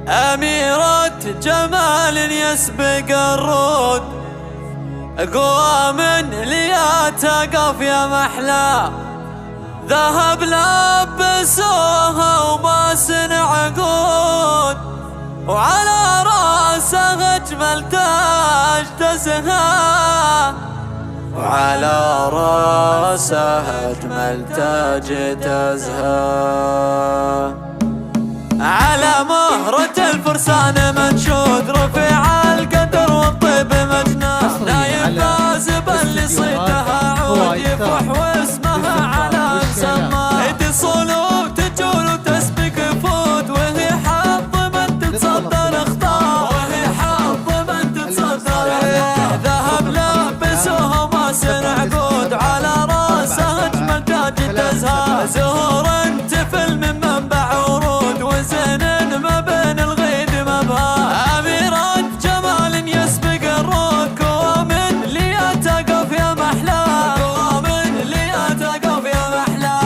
أميرة جمال يسبق الرود، قوام لياتها قافية محلى، ذهب لبسوها وماسن عقود، وعلى راسها أجمل تاج تزهى، وعلى راسها أجمل تاج تزهى. على مهرة الفرسان منشود، رفيع القدر والطيب مجناه، نايم كاذب اللي صيتها عود، يفرح واسمها على مسماه، تصول تجول وتسبق فود، وهي حظ من تتصدر اختار، وهي حظ من تتصدر ذهب لبسوها وماسن عقود، على راسها اجمل تاج تزهى، زهور تفل من منبع ورود، وزين ما بين الغيد مبهى، أميرة جمال يسبق الرود، قوام لياتها قافية محلى، قوام لياتها قافية محلى،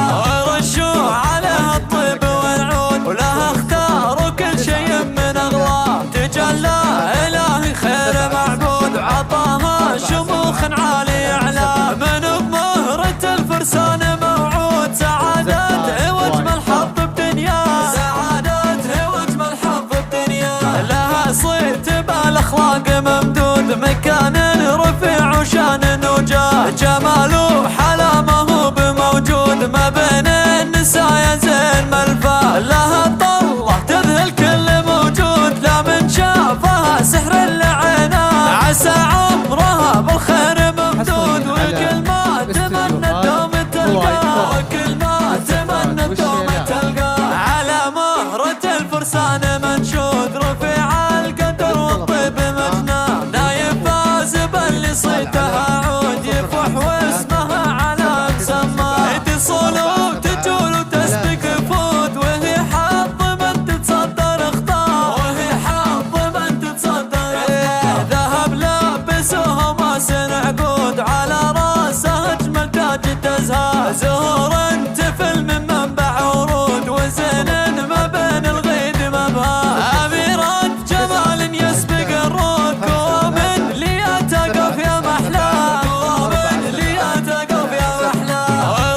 ورشوا عليها الطيب والعود، ولها اختاروا كل شيء من أغلى، تجلى إلهي خير معبود، عطاها شموخ عالي أعلى، من بمهرة الفرسان موعود، سعادته واجمل حظ بدنيا، سعادته واجمل حظ بدنيا، لها صيت بالاخلاق ممدود، مكان رفيع وشان وجاه، جماله حلامه بموجود، ما بين النساء زين ملفاه، لها طلة تذهل كل موجود، لا من شافها سحر العيناه، عسى عمرها بالخير ممدود، وكل ما تمنى الدوم تلقاه، وكل ما تمنى الدوم تلقاه، على مهرة الفرسان منشود، رفيع القدر والطيب مجناه، نايم فازب اللي صيتها عود، يفرح واسمها على مسماه، تصول وتجول وتسبق فود، وهي حظ من تتصدر اختار، وهي حظ من تتصدر اختار، ذهب لبسوها وماسن عقود، على راسها اجمل تاج تزهى، زهور تفل من منبع ورود، وزين ما بين الغيد مبهى، أميرة جمال يسبق الرود، قوام لياتها قافية محلى، قوام لياتها قافية محلى،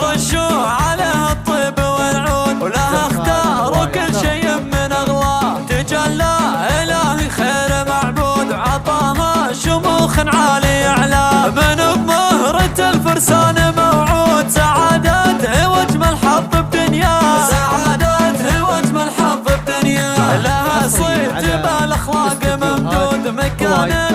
ورشوا عليها الطيب والعود، ولها اختاروا كل شيء من أغلى، تجلى إلهي خير معبود، عطاها شموخ عالي أعلى، من بمهرة الفرسان موعود، سعادته واجمل حظ بدنيا، سعادته واجمل حظ بدنيا، لها صيت بالاخلاق ممدود، مكان